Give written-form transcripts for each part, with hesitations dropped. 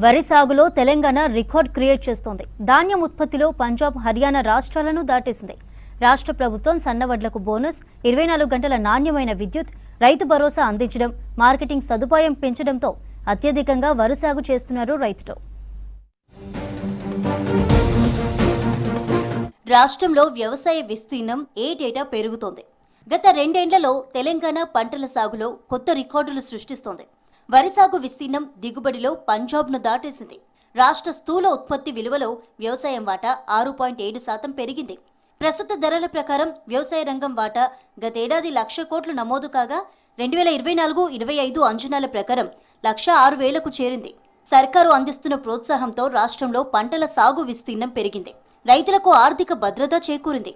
వరి సాగులో Telangana record create చేస్తోంది. ధాన్యం ఉత్పత్తిలో పంజాబ్, హర్యానా రాష్ట్రాలను దాటేసింది. రాష్ట్ర ప్రభుత్వం సన్నవడ్లకు బోనస్, 24 గంటల నాణ్యమైన విద్యుత్, రైతు భరోసా అందించడం, మార్కెటింగ్ సదుపాయం పెంచడంతో అత్యధికంగా వరి సాగు చేస్తున్నారు రైతులు. రాష్ట్రంలో వ్యవసాయ విస్తీర్ణం ఏటేటా పెరుగుతోంది. గత 2 ఏళ్లలో తెలంగాణ పంటల సాగులో కొత్త రికార్డులు సృష్టిస్తోంది. వరి సాగు విస్తీర్ణం, దిగుబడిలో పంజాబ్ను దాటేసింది. రాష్ట్ర స్థూల ఉత్పత్తి విలువలో వ్యవసాయం వాటా 6.7% పెరిగింది. ప్రస్తుత ధరల ప్రకారం వ్యవసాయ రంగం వాటా గతేడాది 1,00,000 కోట్లు నమోదు కాగా 2024-25 అంచనాల ప్రకారం 1,06,000కు చేరింది. సర్కారు అందిస్తున్న ప్రోత్సాహంతో రాష్ట్రంలో పంటల సాగు విస్తీర్ణం పెరిగింది. రైతులకు ఆర్థిక భద్రత చేకూరింది.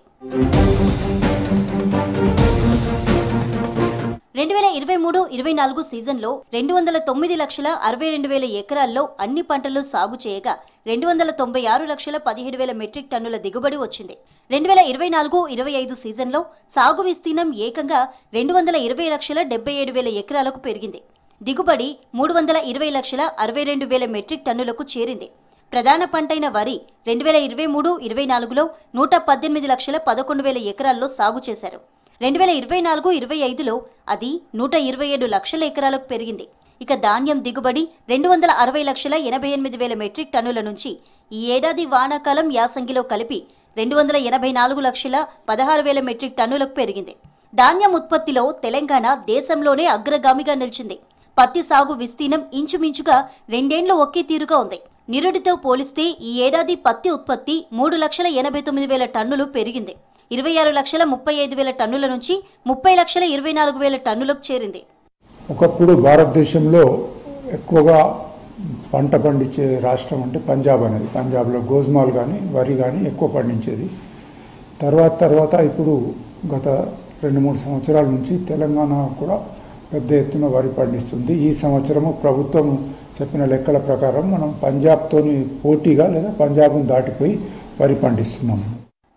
2023-24 సీజన్లో 209,62,000 ఎకరాల్లో అన్ని పంటలు సాగు చేయగా 296,17,000 మెట్రిక్ టన్నుల దిగుబడి వచ్చింది. 2024-25 సీజన్లో సాగు విస్తీర్ణం ఏకంగా 220,77,000 ఎకరాలకు పెరిగింది. దిగుబడి 320,62,000 మెట్రిక్ టన్నులకు చేరింది. ప్రధాన పంటైన వరి 2023-24లో 118,11,000 ఎకరాల్లో సాగు చేశారు. 2024-25లో అది 127 లక్షల ఎకరాలకు పెరిగింది. ఇక ధాన్యం దిగుబడి 260,88,000 మెట్రిక్ టన్నుల నుంచి ఈ ఏడాది వానాకాలం యాసంగిలో కలిపి 284,16,000 మెట్రిక్ టన్నులకు పెరిగింది. ధాన్యం ఉత్పత్తిలో తెలంగాణ దేశంలోనే అగ్రగామిగా నిలిచింది. పత్తి సాగు విస్తీర్ణం ఇంచుమించుగా 2 ఏళ్లు ఒకే తీరుగా ఉంది. నిరుడితో పోలిస్తే ఈ ఏడాది పత్తి ఉత్పత్తి 3,89,000 టన్నులు పెరిగింది. 26,35,000 టన్నుల నుంచి 30,24,000 టన్నులకు చేరింది. ఒకప్పుడు భారతదేశంలో ఎక్కువగా పంట పండించే రాష్ట్రం అంటే పంజాబ్ అనేది. పంజాబ్లో గోధుమలు కానీ వరి కానీ ఎక్కువ పండించేది. తర్వాత ఇప్పుడు గత 2-3 సంవత్సరాల నుంచి తెలంగాణ కూడా పెద్ద ఎత్తున వరి పండిస్తుంది. ఈ సంవత్సరము ప్రభుత్వం చెప్పిన లెక్కల ప్రకారం మనం పంజాబ్తోని పోటీగా లేదా పంజాబ్ను దాటిపోయి వరి పండిస్తున్నాము.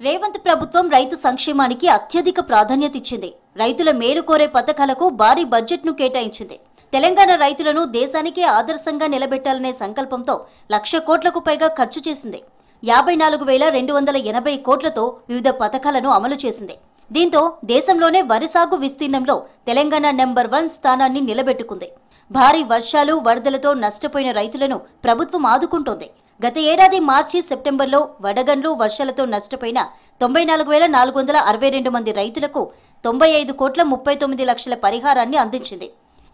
రేవంత్ ప్రభుత్వం రైతు సంక్షేమానికి అత్యధిక ప్రాధాన్యత ఇచ్చింది. రైతుల మేలు కోరే పథకాలకు భారీ బడ్జెట్ను కేటాయించింది. తెలంగాణ రైతులను దేశానికే ఆదర్శంగా నిలబెట్టాలనే సంకల్పంతో 1,00,000 కోట్లకు పైగా ఖర్చు చేసింది. 54,280 కోట్లతో వివిధ పథకాలను అమలు చేసింది. దీంతో దేశంలోనే వరి సాగు విస్తీర్ణంలో తెలంగాణ నెంబర్ 1 స్థానాన్ని నిలబెట్టుకుంది. భారీ వర్షాలు, వరదలతో నష్టపోయిన రైతులను ప్రభుత్వం ఆదుకుంటోంది. గత ఏడాది మార్చి, సెప్టెంబర్లో వడగండ్లు, వర్షాలతో నష్టపోయిన 94,462 మంది రైతులకు 95,39,00,000 పరిహారాన్ని అందించింది.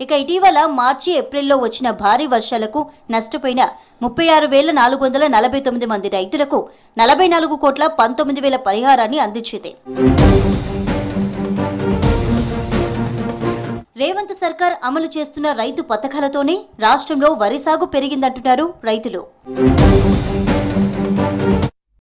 ఇక ఇటీవల మార్చి, ఏప్రిల్లో వచ్చిన భారీ వర్షాలకు నష్టపోయిన 36,449 మంది రైతులకు 44,19,00,000 పరిహారాన్ని అందించింది. రేవంత్ సర్కార్ అమలు చేస్తున్న రైతు పథకాలతోనే రాష్ట్రంలో వరి సాగు పెరిగిందంటున్నారు రైతులు.